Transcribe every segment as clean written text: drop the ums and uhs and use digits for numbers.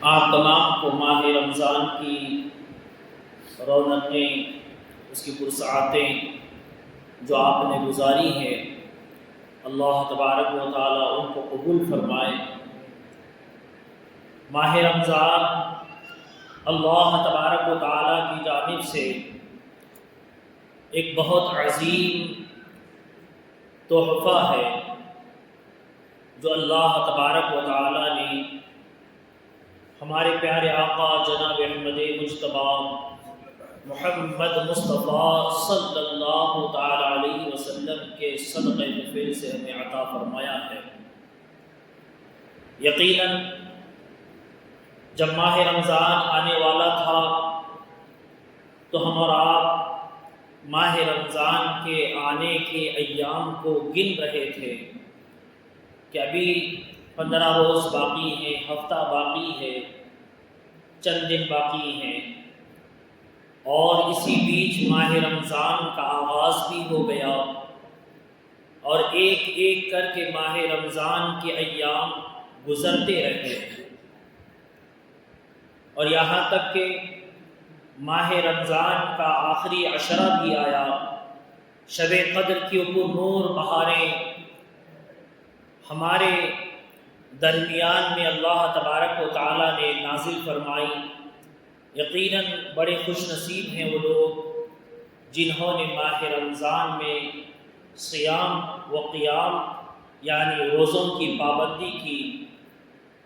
آپ تمام کو ماہ رمضان کی رونقیں، اس کی پرسعاتیں جو آپ نے گزاری ہیں، اللہ تبارک و تعالیٰ ان کو قبول فرمائے۔ ماہ رمضان اللہ تبارک و تعالیٰ کی جانب سے ایک بہت عظیم تحفہ ہے جو اللہ تبارک و تعالیٰ نے ہمارے پیارے آقا جناب احمد مجتبی محمد مصطفیٰ صلی اللہ تعالی علیہ وسلم کے صدقہ نفل سے ہمیں عطا فرمایا ہے۔ یقیناً جب ماہ رمضان آنے والا تھا تو ہم اور آپ ماہ رمضان کے آنے کے ایام کو گن رہے تھے کہ ابھی 15 روز باقی ہیں، ہفتہ باقی ہے، چند دن باقی ہیں، اور اسی بیچ ماہ رمضان کا آغاز بھی ہو گیا، اور ایک ایک کر کے ماہ رمضان کے ایام گزرتے رہے، اور یہاں تک کہ ماہ رمضان کا آخری عشرہ بھی آیا۔ شب قدر کی اوپر نور بہاریں ہمارے درمیان میں اللہ تبارک و تعالیٰ نے نازل فرمائی۔ یقیناً بڑے خوش نصیب ہیں وہ لوگ جنہوں نے ماہ رمضان میں صیام و قیام یعنی روزوں کی پابندی کی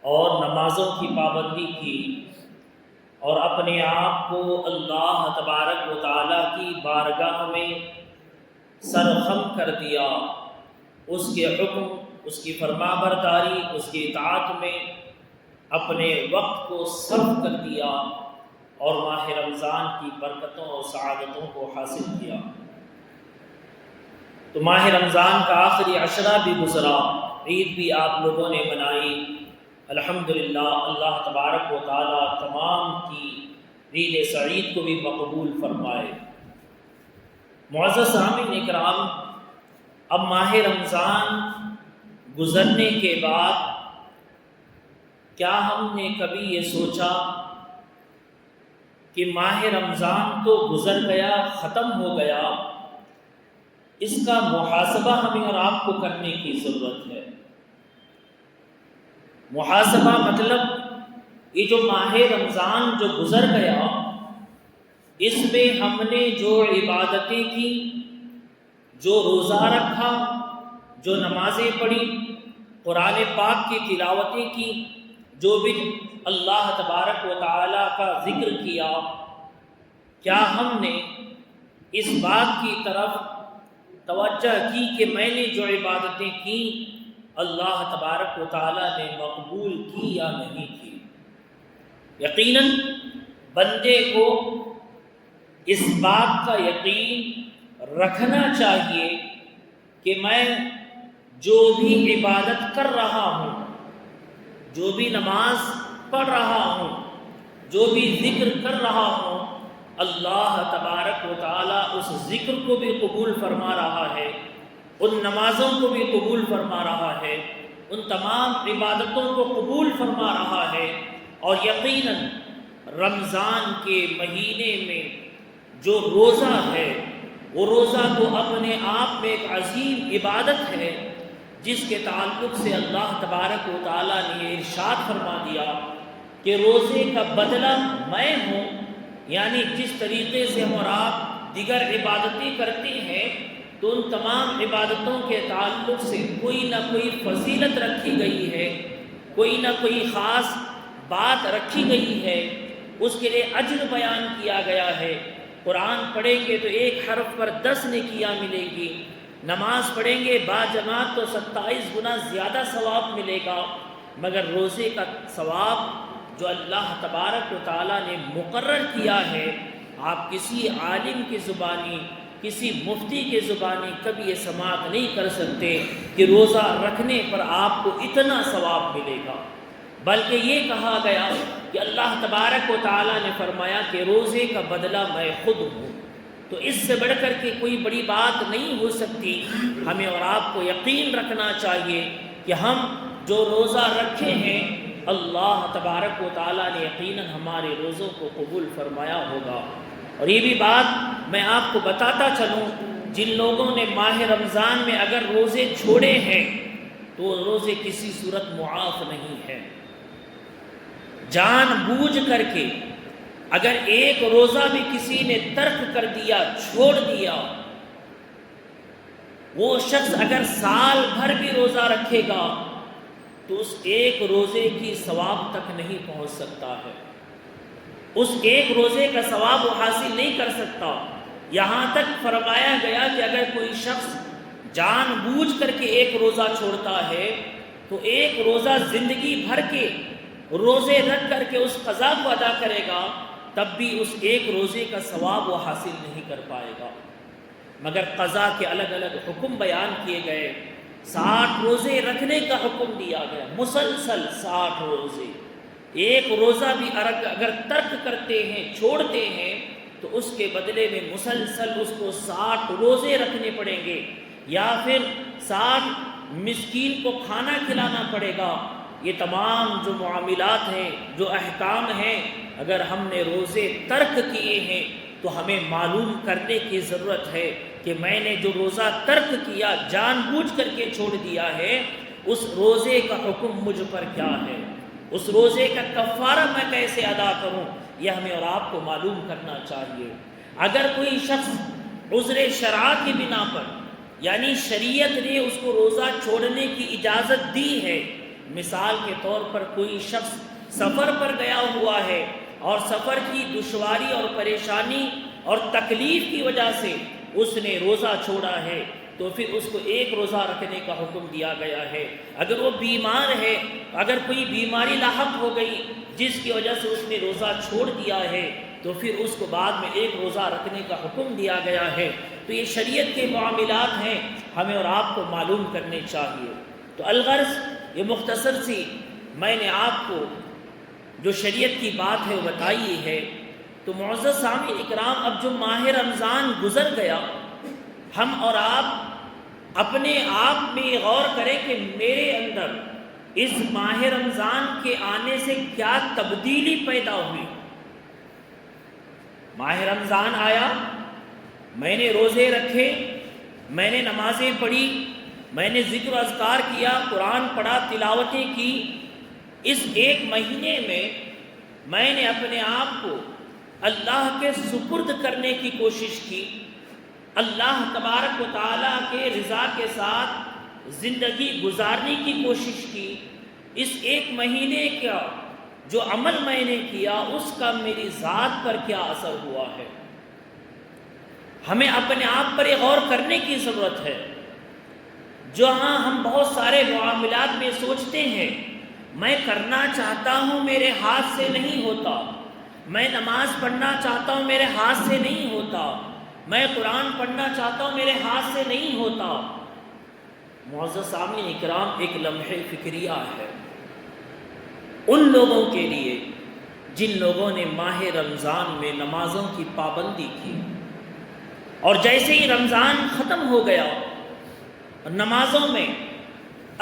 اور نمازوں کی پابندی کی، اور اپنے آپ کو اللہ تبارک و تعالیٰ کی بارگاہ میں سرخم کر دیا، اس کے حکم، اس کی فرما برداری، اس کی اطاعت میں اپنے وقت کو صرف کر دیا اور ماہ رمضان کی برکتوں اور سعادتوں کو حاصل کیا۔ تو ماہ رمضان کا آخری عشرہ بھی گزرا، عید بھی آپ لوگوں نے منائی۔ الحمدللہ، اللہ تبارک و تعالیٰ تمام کی عید سعید کو بھی مقبول فرمائے۔ معزز سامعین اکرام، اب ماہ رمضان گزرنے کے بعد کیا ہم نے کبھی یہ سوچا کہ ماہ رمضان تو گزر گیا، ختم ہو گیا، اس کا محاسبہ ہمیں اور آپ کو کرنے کی ضرورت ہے۔ محاسبہ مطلب یہ جو ماہ رمضان جو گزر گیا، اس میں ہم نے جو عبادتیں کی، جو روزہ رکھا، جو نمازیں پڑھی، قرآن پاک کی تلاوتیں کی، جو بھی اللہ تبارک و تعالیٰ کا ذکر کیا، کیا ہم نے اس بات کی طرف توجہ کی کہ میں نے جو عبادتیں کی اللہ تبارک و تعالیٰ نے مقبول کی یا نہیں کی؟ یقیناً بندے کو اس بات کا یقین رکھنا چاہیے کہ میں جو بھی عبادت کر رہا ہوں، جو بھی نماز پڑھ رہا ہوں، جو بھی ذکر کر رہا ہوں، اللہ تبارک و تعالیٰ اس ذکر کو بھی قبول فرما رہا ہے، ان نمازوں کو بھی قبول فرما رہا ہے، ان تمام عبادتوں کو قبول فرما رہا ہے۔ اور یقیناً رمضان کے مہینے میں جو روزہ ہے، وہ روزہ تو اپنے آپ میں ایک عظیم عبادت ہے، جس کے تعلق سے اللہ تبارک و تعالیٰ نے ارشاد فرما دیا کہ روزے کا بدلہ میں ہوں، یعنی جس طریقے سے ہم اور آپ دیگر عبادتیں کرتے ہیں تو ان تمام عبادتوں کے تعلق سے کوئی نہ کوئی فضیلت رکھی گئی ہے، کوئی نہ کوئی خاص بات رکھی گئی ہے، اس کے لیے اجر بیان کیا گیا ہے۔ قرآن پڑھیں گے تو ایک حرف پر 10 نیکیاں ملے گی، نماز پڑھیں گے با جماعت تو 27 گنا زیادہ ثواب ملے گا، مگر روزے کا ثواب جو اللہ تبارک و تعالیٰ نے مقرر کیا ہے، آپ کسی عالم کی زبانی، کسی مفتی کے زبانی کبھی یہ سماعت نہیں کر سکتے کہ روزہ رکھنے پر آپ کو اتنا ثواب ملے گا، بلکہ یہ کہا گیا کہ اللہ تبارک و تعالیٰ نے فرمایا کہ روزے کا بدلہ میں خود ہوں۔ تو اس سے بڑھ کر کے کوئی بڑی بات نہیں ہو سکتی۔ ہمیں اور آپ کو یقین رکھنا چاہیے کہ ہم جو روزہ رکھے ہیں اللہ تبارک و تعالیٰ نے یقیناً ہمارے روزوں کو قبول فرمایا ہوگا۔ اور یہ بھی بات میں آپ کو بتاتا چلوں، جن لوگوں نے ماہ رمضان میں اگر روزے چھوڑے ہیں تو وہ روزے کسی صورت معاف نہیں ہیں۔ جان بوجھ کر کے اگر ایک روزہ بھی کسی نے ترک کر دیا، چھوڑ دیا، وہ شخص اگر سال بھر بھی روزہ رکھے گا تو اس ایک روزے کی ثواب تک نہیں پہنچ سکتا ہے، اس ایک روزے کا ثواب وہ حاصل نہیں کر سکتا۔ یہاں تک فرمایا گیا کہ اگر کوئی شخص جان بوجھ کر کے ایک روزہ چھوڑتا ہے تو ایک روزہ زندگی بھر کے روزے رکھ کر کے اس قضا کو ادا کرے گا، تب بھی اس ایک روزے کا ثواب وہ حاصل نہیں کر پائے گا۔ مگر قضا کے الگ الگ حکم بیان کیے گئے، 60 روزے رکھنے کا حکم دیا گیا، مسلسل 60 روزے۔ ایک روزہ بھی اگر ترک کرتے ہیں، چھوڑتے ہیں، تو اس کے بدلے میں مسلسل اس کو 60 روزے رکھنے پڑیں گے، یا پھر 60 مسکین کو کھانا کھلانا پڑے گا۔ یہ تمام جو معاملات ہیں، جو احکام ہیں، اگر ہم نے روزے ترک کیے ہیں تو ہمیں معلوم کرنے کی ضرورت ہے کہ میں نے جو روزہ ترک کیا، جان بوجھ کر کے چھوڑ دیا ہے، اس روزے کا حکم مجھ پر کیا ہے، اس روزے کا کفارہ میں کیسے ادا کروں، یہ ہمیں اور آپ کو معلوم کرنا چاہیے۔ اگر کوئی شخص عذر شرع کی بنا پر، یعنی شریعت نے اس کو روزہ چھوڑنے کی اجازت دی ہے، مثال کے طور پر کوئی شخص سفر پر گیا ہوا ہے اور سفر کی دشواری اور پریشانی اور تکلیف کی وجہ سے اس نے روزہ چھوڑا ہے، تو پھر اس کو ایک روزہ رکھنے کا حکم دیا گیا ہے۔ اگر وہ بیمار ہے، اگر کوئی بیماری لاحق ہو گئی جس کی وجہ سے اس نے روزہ چھوڑ دیا ہے، تو پھر اس کو بعد میں ایک روزہ رکھنے کا حکم دیا گیا ہے۔ تو یہ شریعت کے معاملات ہیں، ہمیں اور آپ کو معلوم کرنے چاہیے۔ تو الغرض یہ مختصر سی میں نے آپ کو جو شریعت کی بات ہے وہ بتائی ہے۔ تو معزز سامعین اکرام، اب جو ماہ رمضان گزر گیا، ہم اور آپ اپنے آپ میں غور کریں کہ میرے اندر اس ماہ رمضان کے آنے سے کیا تبدیلی پیدا ہوئی۔ ماہ رمضان آیا، میں نے روزے رکھے، میں نے نمازیں پڑھی، میں نے ذکر و اذکار کیا، قرآن پڑھا، تلاوتیں کی۔ اس ایک مہینے میں نے اپنے آپ کو اللہ کے سپرد کرنے کی کوشش کی، اللہ تبارک و تعالیٰ کے رضا کے ساتھ زندگی گزارنے کی کوشش کی۔ اس ایک مہینے کا جو عمل میں نے کیا، اس کا میری ذات پر کیا اثر ہوا ہے، ہمیں اپنے آپ پر غور کرنے کی ضرورت ہے۔ جہاں ہم بہت سارے معاملات میں سوچتے ہیں میں کرنا چاہتا ہوں میرے ہاتھ سے نہیں ہوتا، میں نماز پڑھنا چاہتا ہوں میرے ہاتھ سے نہیں ہوتا، میں قرآن پڑھنا چاہتا ہوں میرے ہاتھ سے نہیں ہوتا۔ معزز سامعین اکرام، ایک لمحہ فکریہ ہے ان لوگوں کے لیے جن لوگوں نے ماہ رمضان میں نمازوں کی پابندی کی، اور جیسے ہی رمضان ختم ہو گیا نمازوں میں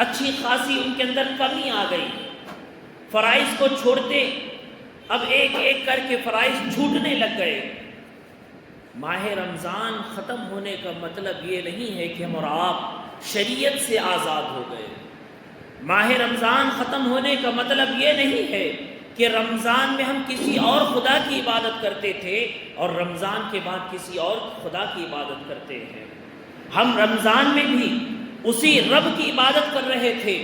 اچھی خاصی ان کے اندر کمی آ گئی، فرائض کو چھوڑتے اب ایک ایک کر کے فرائض چھوٹنے لگ گئے۔ ماہ رمضان ختم ہونے کا مطلب یہ نہیں ہے کہ ہم اور آپ شریعت سے آزاد ہو گئے۔ ماہ رمضان ختم ہونے کا مطلب یہ نہیں ہے کہ رمضان میں ہم کسی اور خدا کی عبادت کرتے تھے اور رمضان کے بعد کسی اور خدا کی عبادت کرتے ہیں۔ ہم رمضان میں بھی اسی رب کی عبادت کر رہے تھے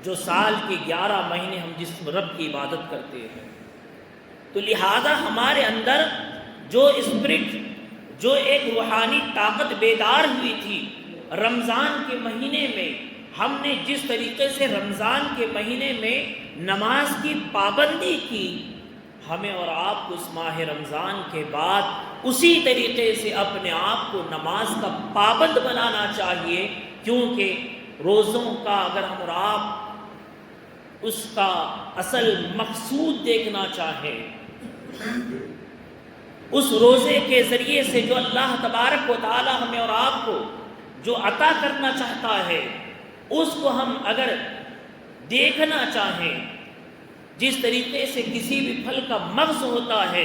جو سال کے 11 مہینے ہم جس رب کی عبادت کرتے ہیں۔ تو لہذا ہمارے اندر جو اسپرٹ، جو ایک روحانی طاقت بیدار ہوئی تھی رمضان کے مہینے میں، ہم نے جس طریقے سے رمضان کے مہینے میں نماز کی پابندی کی، ہمیں اور آپ کو اس ماہ رمضان کے بعد اسی طریقے سے اپنے آپ کو نماز کا پابند بنانا چاہیے، کیونکہ روزوں کا اگر ہم اور آپ اس کا اصل مقصود دیکھنا چاہیں، اس روزے کے ذریعے سے جو اللہ تبارک و تعالی ہمیں اور آپ کو جو عطا کرنا چاہتا ہے، اس کو ہم اگر دیکھنا چاہیں جس طریقے سے کسی بھی پھل کا مغز ہوتا ہے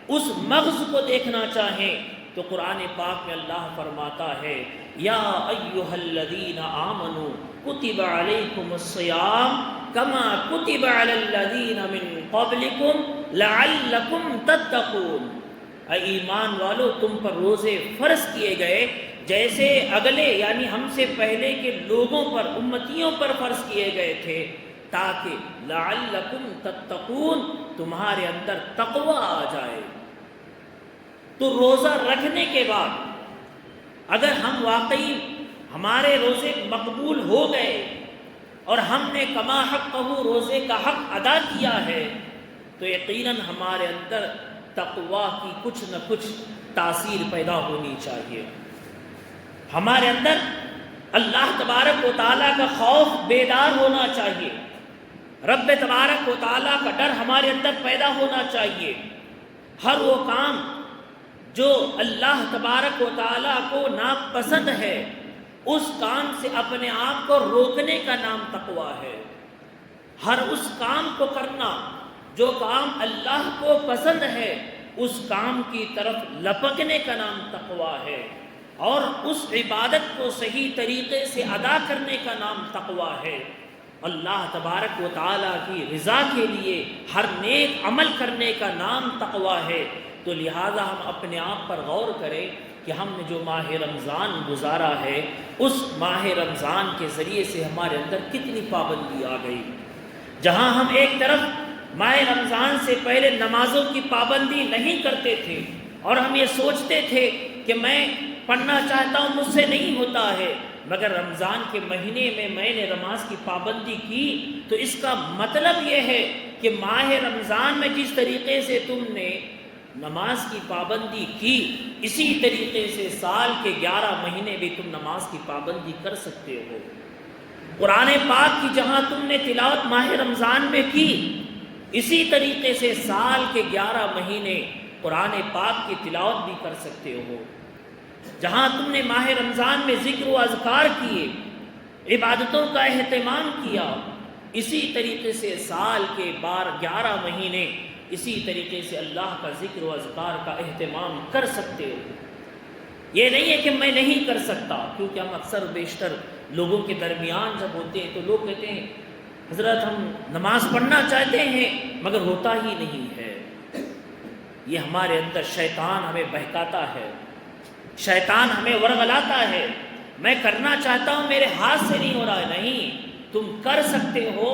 اس مغز کو دیکھنا چاہیں تو قرآن پاک میں اللہ فرماتا ہے یا ایھا الذین آمنوا کتب علیکم الصیام کما کتب علی الذین من قبلکم لعلکم تتقون، اے ایمان والو تم پر روزے فرض کیے گئے جیسے اگلے یعنی ہم سے پہلے کے لوگوں پر امتیوں پر فرض کیے گئے تھے تاکہ لعلکم تتقون تمہارے اندر تقوی آ جائے۔ تو روزہ رکھنے کے بعد اگر ہم واقعی ہمارے روزے مقبول ہو گئے اور ہم نے کما حقہ روزے کا حق ادا کیا ہے تو یقیناً ہمارے اندر تقوی کی کچھ نہ کچھ تاثیر پیدا ہونی چاہیے، ہمارے اندر اللہ تبارک و تعالیٰ کا خوف بیدار ہونا چاہیے، رب تبارک و تعالیٰ کا ڈر ہمارے اندر پیدا ہونا چاہیے۔ ہر وہ کام جو اللہ تبارک و تعالیٰ کو ناپسند ہے اس کام سے اپنے آپ کو روکنے کا نام تقویٰ ہے۔ ہر اس کام کو کرنا جو کام اللہ کو پسند ہے اس کام کی طرف لپکنے کا نام تقویٰ ہے، اور اس عبادت کو صحیح طریقے سے ادا کرنے کا نام تقویٰ ہے۔ اللہ تبارک و تعالیٰ کی رضا کے لیے ہر نیک عمل کرنے کا نام تقویٰ ہے۔ تو لہٰذا ہم اپنے آپ پر غور کریں کہ ہم نے جو ماہ رمضان گزارا ہے اس ماہ رمضان کے ذریعے سے ہمارے اندر کتنی پابندی آ گئی۔ جہاں ہم ایک طرف ماہ رمضان سے پہلے نمازوں کی پابندی نہیں کرتے تھے اور ہم یہ سوچتے تھے کہ میں پڑھنا چاہتا ہوں مجھ سے نہیں ہوتا ہے، مگر رمضان کے مہینے میں نے نماز کی پابندی کی تو اس کا مطلب یہ ہے کہ ماہ رمضان میں جس طریقے سے تم نے نماز کی پابندی کی اسی طریقے سے سال کے 11 مہینے بھی تم نماز کی پابندی کر سکتے ہو۔ قرآن پاک کی جہاں تم نے تلاوت ماہ رمضان میں کی اسی طریقے سے سال کے 11 مہینے قرآن پاک کی تلاوت بھی کر سکتے ہو۔ جہاں تم نے ماہ رمضان میں ذکر و اذکار کیے، عبادتوں کا اہتمام کیا، اسی طریقے سے سال کے 11 مہینے اسی طریقے سے اللہ کا ذکر و اذکار کا اہتمام کر سکتے ہو۔ یہ نہیں ہے کہ میں نہیں کر سکتا، کیونکہ ہم اکثر بیشتر لوگوں کے درمیان جب ہوتے ہیں تو لوگ کہتے ہیں حضرت ہم نماز پڑھنا چاہتے ہیں مگر ہوتا ہی نہیں ہے۔ یہ ہمارے اندر شیطان ہمیں بہکاتا ہے، شیطان ہمیں ورغلاتا ہے، میں کرنا چاہتا ہوں میرے ہاتھ سے نہیں ہو رہا ہے۔ نہیں، تم کر سکتے ہو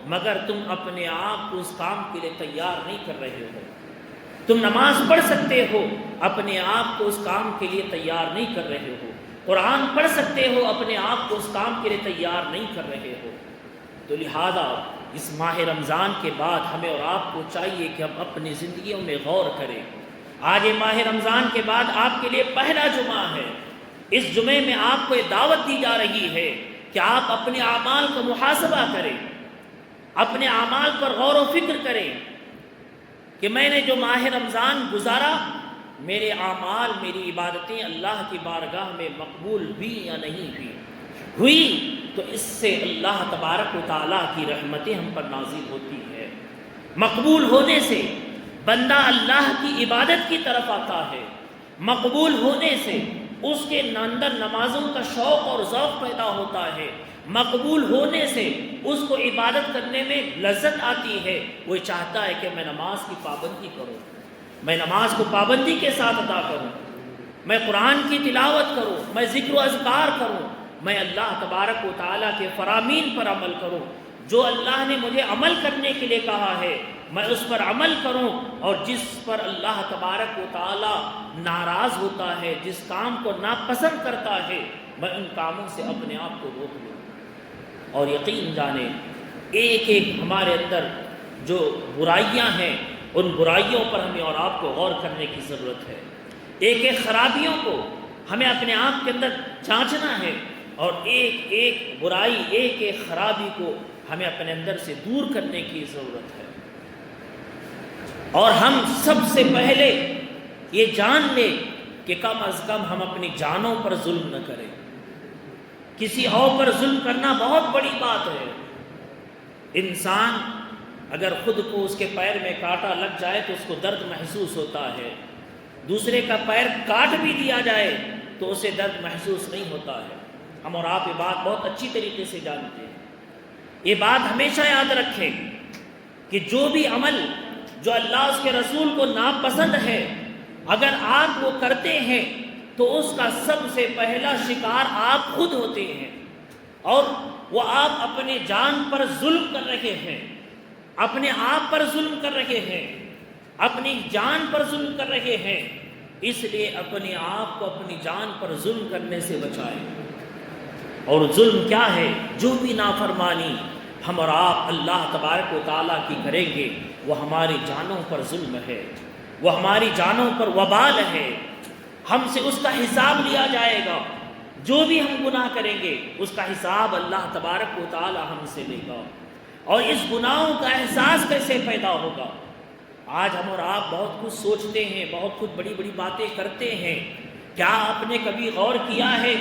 مگر تم اپنے آپ کو اس کام کے لیے تیار نہیں کر رہے ہو۔ تم نماز پڑھ سکتے ہو، اپنے آپ کو اس کام کے لیے تیار نہیں کر رہے ہو۔ قرآن پڑھ سکتے ہو، اپنے آپ کو اس کام کے لیے تیار نہیں کر رہے ہو۔ تو لہذا اس ماہ رمضان کے بعد ہمیں اور آپ کو چاہیے کہ ہم اپنی زندگیوں میں غور کریں۔ آج یہ ماہ رمضان کے بعد آپ کے لیے پہلا جمعہ ہے۔ اس جمعے میں آپ کو یہ دعوت دی جا رہی ہے کہ آپ اپنے اعمال کا محاسبہ کریں، اپنے اعمال پر غور و فکر کریں کہ میں نے جو ماہ رمضان گزارا میرے اعمال، میری عبادتیں اللہ کی بارگاہ میں مقبول ہوئی یا نہیں ہوئی تو اس سے اللہ تبارک و تعالیٰ کی رحمتیں ہم پر نازل ہوتی ہے۔ مقبول ہونے سے بندہ اللہ کی عبادت کی طرف آتا ہے، مقبول ہونے سے اس کے اندر نمازوں کا شوق اور ذوق پیدا ہوتا ہے، مقبول ہونے سے اس کو عبادت کرنے میں لذت آتی ہے، وہ چاہتا ہے کہ میں نماز کی پابندی کروں، میں نماز کو پابندی کے ساتھ ادا کروں، میں قرآن کی تلاوت کروں، میں ذکر و اذکار کروں، میں اللہ تبارک و تعالیٰ کے فرامین پر عمل کروں، جو اللہ نے مجھے عمل کرنے کے لیے کہا ہے میں اس پر عمل کروں، اور جس پر اللہ تبارک و تعالیٰ ناراض ہوتا ہے، جس کام کو ناپسند کرتا ہے میں ان کاموں سے اپنے آپ کو روک لوں۔ اور یقین جانیں ایک ایک ہمارے اندر جو برائیاں ہیں ان برائیوں پر ہمیں اور آپ کو غور کرنے کی ضرورت ہے، ایک ایک خرابیوں کو ہمیں اپنے آپ کے اندر جانچنا ہے، اور ایک ایک برائی، ایک ایک خرابی کو ہمیں اپنے اندر سے دور کرنے کی ضرورت ہے۔ اور ہم سب سے پہلے یہ جان لیں کہ کم از کم ہم اپنی جانوں پر ظلم نہ کریں۔ کسی اور پر ظلم کرنا بہت بڑی بات ہے۔ انسان اگر خود کو اس کے پیر میں کانٹا لگ جائے تو اس کو درد محسوس ہوتا ہے، دوسرے کا پیر کاٹ بھی دیا جائے تو اسے درد محسوس نہیں ہوتا ہے۔ ہم اور آپ یہ بات بہت اچھی طریقے سے جانتے ہیں۔ یہ بات ہمیشہ یاد رکھیں کہ جو بھی عمل جو اللہ اس کے رسول کو ناپسند ہے، اگر آپ وہ کرتے ہیں تو اس کا سب سے پہلا شکار آپ خود ہوتے ہیں، اور وہ آپ اپنے جان پر ظلم کر رہے ہیں، اپنے آپ پر ظلم کر رہے ہیں، اپنی جان پر ظلم کر رہے ہیں۔ اس لیے اپنے آپ کو اپنی جان پر ظلم کرنے سے بچائیں۔ اور ظلم کیا ہے؟ جو بھی نافرمانی ہم اور آپ اللہ تبارک و تعالیٰ کی کریں گے وہ ہماری جانوں پر ظلم ہے، وہ ہماری جانوں پر وبال ہے، ہم سے اس کا حساب لیا جائے گا۔ جو بھی ہم گناہ کریں گے اس کا حساب اللہ تبارک و تعالیٰ ہم سے لے گا۔ اور اس گناہوں کا احساس کیسے پیدا ہوگا؟ آج ہم اور آپ بہت کچھ سوچتے ہیں، بہت کچھ بڑی بڑی باتیں کرتے ہیں، کیا آپ نے کبھی غور کیا ہے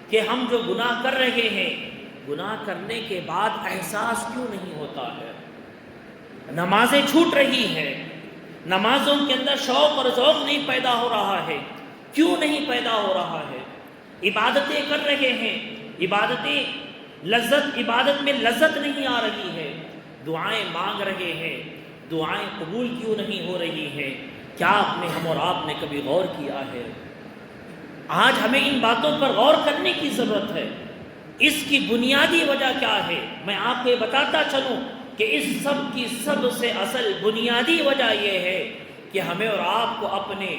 کہ ہم جو گناہ کر رہے ہیں، گناہ کرنے کے بعد احساس کیوں نہیں ہوتا ہے؟ نمازیں چھوٹ رہی ہیں، نمازوں کے اندر شوق اور ذوق نہیں پیدا ہو رہا ہے، کیوں نہیں پیدا ہو رہا ہے؟ عبادتیں کر رہے ہیں، عبادت میں لذت نہیں آ رہی ہے، دعائیں مانگ رہے ہیں، دعائیں قبول کیوں نہیں ہو رہی ہیں؟ کیا ہم اور آپ نے کبھی غور کیا ہے؟ آج ہمیں ان باتوں پر غور کرنے کی ضرورت ہے۔ اس کی بنیادی وجہ کیا ہے؟ میں آپ کو یہ بتاتا چلوں کہ اس سب کی سب سے اصل بنیادی وجہ یہ ہے کہ ہمیں اور آپ کو اپنے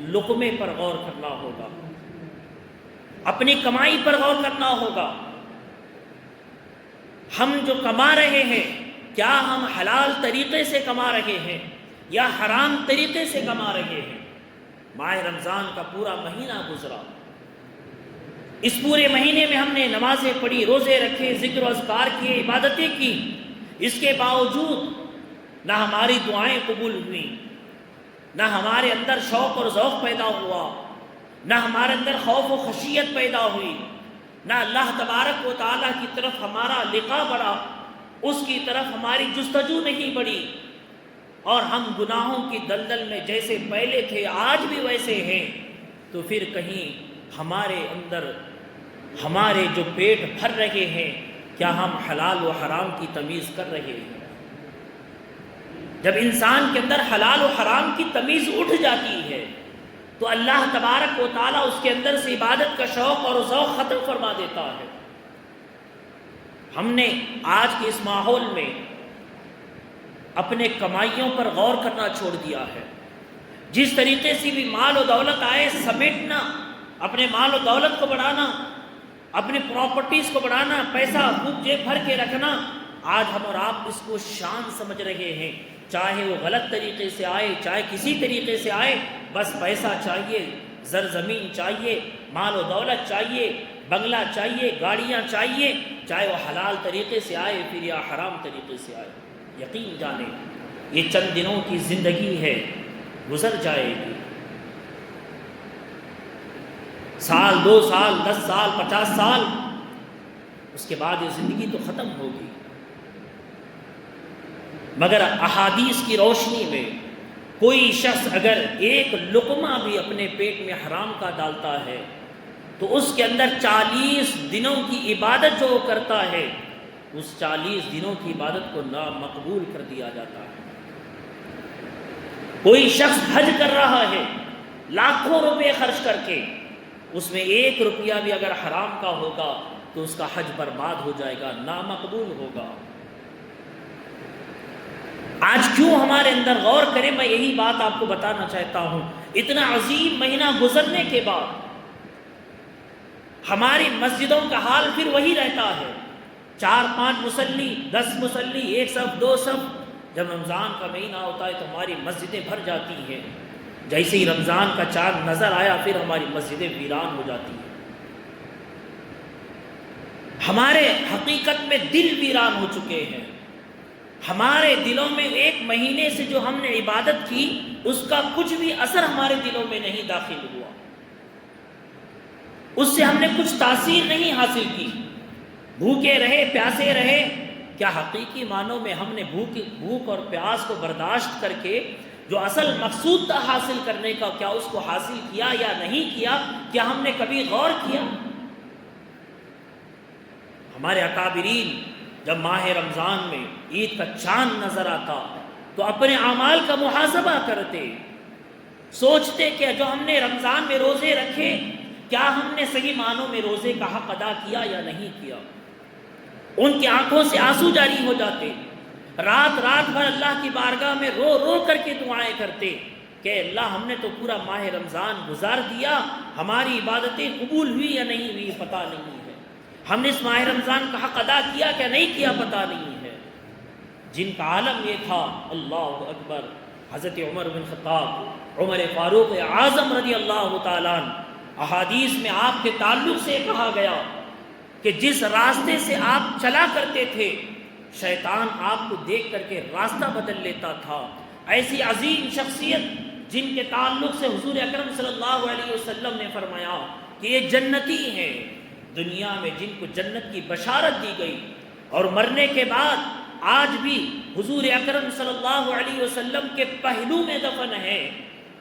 لقمے پر غور کرنا ہوگا، اپنی کمائی پر غور کرنا ہوگا۔ ہم جو کما رہے ہیں کیا ہم حلال طریقے سے کما رہے ہیں یا حرام طریقے سے کما رہے ہیں؟ ماہ رمضان کا پورا مہینہ گزرا، اس پورے مہینے میں ہم نے نمازیں پڑھی، روزے رکھے، ذکر و اذکار کیے، عبادتیں کی، اس کے باوجود نہ ہماری دعائیں قبول ہوئیں، نہ ہمارے اندر شوق اور ذوق پیدا ہوا، نہ ہمارے اندر خوف و خشیت پیدا ہوئی، نہ اللہ تبارک و تعالیٰ کی طرف ہمارا لقا بڑھا، اس کی طرف ہماری جستجو نہیں بڑھی، اور ہم گناہوں کی دلدل میں جیسے پہلے تھے آج بھی ویسے ہیں، تو پھر کہیں ہمارے اندر ہمارے جو پیٹ بھر رہے ہیں کیا ہم حلال و حرام کی تمیز کر رہے ہیں؟ جب انسان کے اندر حلال و حرام کی تمیز اٹھ جاتی ہے تو اللہ تبارک و تعالیٰ اس کے اندر سے عبادت کا شوق اور ذوق ختم فرما دیتا ہے۔ ہم نے آج کے اس ماحول میں اپنے کمائیوں پر غور کرنا چھوڑ دیا ہے۔ جس طریقے سے بھی مال و دولت آئے سمیٹنا، اپنے مال و دولت کو بڑھانا، اپنی پراپرٹیز کو بڑھانا، پیسہ خوب جیب بھر کے رکھنا، آج ہم اور آپ اس کو شان سمجھ رہے ہیں، چاہے وہ غلط طریقے سے آئے چاہے کسی طریقے سے آئے، بس پیسہ چاہیے، زمین چاہیے، مال و دولت چاہیے، بنگلہ چاہیے، گاڑیاں چاہیے، چاہے وہ حلال طریقے سے آئے پھر یا حرام طریقے سے آئے۔ یقین جانیں یہ چند دنوں کی زندگی ہے، گزر جائے گی، سال، 2 سال، 10 سال، 50 سال، اس کے بعد یہ زندگی تو ختم ہوگی۔ مگر احادیث کی روشنی میں کوئی شخص اگر ایک لقمہ بھی اپنے پیٹ میں حرام کا ڈالتا ہے تو اس کے اندر 40 دنوں کی عبادت جو وہ کرتا ہے اس 40 دنوں کی عبادت کو نامقبول کر دیا جاتا ہے۔ کوئی شخص حج کر رہا ہے لاکھوں روپے خرچ کر کے، اس میں 1 روپیہ بھی اگر حرام کا ہوگا تو اس کا حج برباد ہو جائے گا، نامقبول ہوگا۔ آج کیوں ہمارے اندر غور کریں، میں یہی بات آپ کو بتانا چاہتا ہوں۔ اتنا عظیم مہینہ گزرنے کے بعد ہماری مسجدوں کا حال پھر وہی رہتا ہے، 4-5 مصلی، 10 مصلی، 1 صف 2 صف۔ جب رمضان کا مہینہ ہوتا ہے تو ہماری مسجدیں بھر جاتی ہیں، جیسے ہی رمضان کا چاند نظر آیا پھر ہماری مسجدیں ویران ہو جاتی ہیں۔ ہمارے حقیقت میں دل ویران ہو چکے ہیں، ہمارے دلوں میں 1 مہینے سے جو ہم نے عبادت کی اس کا کچھ بھی اثر ہمارے دلوں میں نہیں داخل ہوا، اس سے ہم نے کچھ تاثیر نہیں حاصل کی، بھوکے رہے، پیاسے رہے، کیا حقیقی معنوں میں ہم نے بھوک اور پیاس کو برداشت کر کے جو اصل مقصود تھا حاصل کرنے کا، کیا اس کو حاصل کیا یا نہیں کیا؟ کیا ہم نے کبھی غور کیا؟ ہمارے اکابرین جب ماہ رمضان میں عید کا چاند نظر آتا تو اپنے اعمال کا محاسبہ کرتے، سوچتے کہ جو ہم نے رمضان میں روزے رکھے، کیا ہم نے صحیح معنوں میں روزے کا حق ادا کیا یا نہیں کیا؟ ان کی آنکھوں سے آنسو جاری ہو جاتے، رات رات بھر اللہ کی بارگاہ میں رو رو کر کے دعائیں کرتے کہ اللہ ہم نے تو پورا ماہ رمضان گزار دیا، ہماری عبادتیں قبول ہوئی یا نہیں ہوئی پتہ نہیں ہے، ہم نے اس ماہ رمضان کا حق ادا کیا کہ نہیں کیا پتہ نہیں ہے۔ جن کا عالم یہ تھا، اللہ اکبر، حضرت عمر بن خطاب، عمر فاروق اعظم رضی اللہ تعالیٰ عنہ، احادیث میں آپ کے تعلق سے کہا گیا کہ جس راستے سے آپ چلا کرتے تھے شیطان آپ کو دیکھ کر کے راستہ بدل لیتا تھا۔ ایسی عظیم شخصیت جن کے تعلق سے حضور اکرم صلی اللہ علیہ وسلم نے فرمایا کہ یہ جنتی ہیں، دنیا میں جن کو جنت کی بشارت دی گئی اور مرنے کے بعد آج بھی حضور اکرم صلی اللہ علیہ وسلم کے پہلو میں دفن ہے،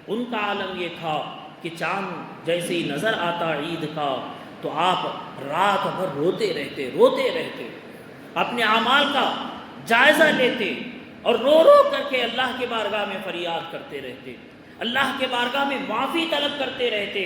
ان کا عالم یہ تھا کہ چاند جیسے ہی نظر آتا عید کا تو آپ رات بھر روتے رہتے، اپنے اعمال کا جائزہ لیتے اور رو رو کر کے اللہ کے بارگاہ میں فریاد کرتے رہتے، اللہ کے بارگاہ میں معافی طلب کرتے رہتے۔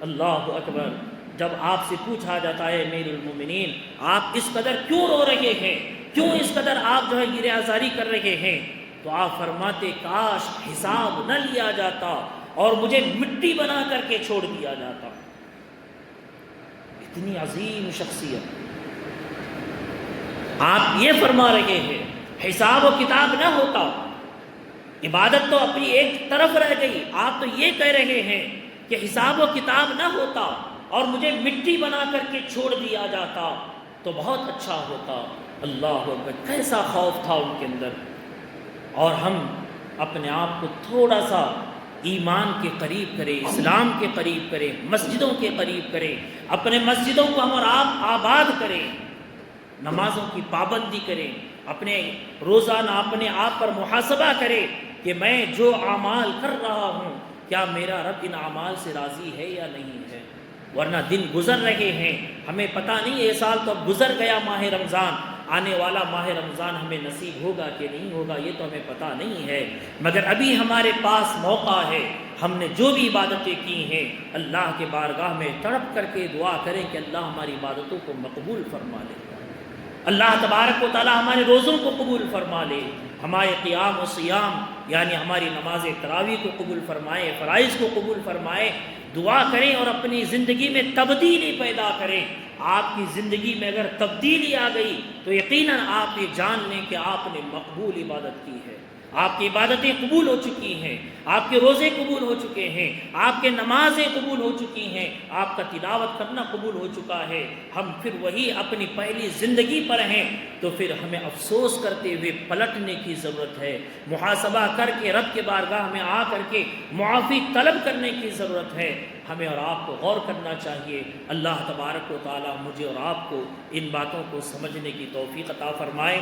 اللہ اکبر، جب آپ سے پوچھا جاتا ہے امیر المومنین آپ اس قدر کیوں رو رہے ہیں، کیوں اس قدر آپ جو ہے گریہ آزاری کر رہے ہیں، تو آپ فرماتے کاش حساب نہ لیا جاتا اور مجھے مٹی بنا کر کے چھوڑ دیا جاتا۔ اتنی عظیم شخصیت، آپ یہ فرما رہے ہیں حساب و کتاب نہ ہوتا، عبادت تو اپنی ایک طرف رہ گئی، آپ تو یہ کہہ رہے ہیں کہ حساب و کتاب نہ ہوتا اور مجھے مٹی بنا کر کے چھوڑ دیا جاتا تو بہت اچھا ہوتا۔ اللہ اکبر، کیسا خوف تھا ان کے اندر۔ اور ہم اپنے آپ کو تھوڑا سا ایمان کے قریب کریں، اسلام کے قریب کریں، مسجدوں کے قریب کریں، اپنے مسجدوں کو ہم اور آپ آباد کریں، نمازوں کی پابندی کریں، اپنے روزانہ اپنے آپ پر محاسبہ کریں کہ میں جو اعمال کر رہا ہوں کیا میرا رب ان اعمال سے راضی ہے یا نہیں ہے۔ ورنہ دن گزر رہے ہیں، ہمیں پتہ نہیں یہ سال تو اب گزر گیا ماہ رمضان، آنے والا ماہ رمضان ہمیں نصیب ہوگا کہ نہیں ہوگا یہ تو ہمیں پتہ نہیں ہے، مگر ابھی ہمارے پاس موقع ہے، ہم نے جو بھی عبادتیں کی ہیں اللہ کے بارگاہ میں تڑپ کر کے دعا کریں کہ اللہ ہماری عبادتوں کو مقبول فرما لے، اللہ تبارک و تعالی ہمارے روزوں کو قبول فرما لے، ہمارے قیام و سیام یعنی ہماری نماز تراویح کو قبول فرمائے، فرائض کو قبول فرمائے۔ دعا کریں اور اپنی زندگی میں تبدیلی پیدا کریں۔ آپ کی زندگی میں اگر تبدیلی آ گئی تو یقیناً آپ یہ جان لیں کہ آپ نے مقبول عبادت کی ہے، آپ کی عبادتیں قبول ہو چکی ہیں، آپ کے روزے قبول ہو چکے ہیں، آپ کے نمازیں قبول ہو چکی ہیں، آپ کا تلاوت کرنا قبول ہو چکا ہے۔ ہم پھر وہی اپنی پہلی زندگی پر ہیں تو پھر ہمیں افسوس کرتے ہوئے پلٹنے کی ضرورت ہے، محاسبہ کر کے رب کے بارگاہ میں آ کر کے معافی طلب کرنے کی ضرورت ہے۔ ہمیں اور آپ کو غور کرنا چاہیے۔ اللہ تبارک و تعالی مجھے اور آپ کو ان باتوں کو سمجھنے کی توفیق عطا فرمائے۔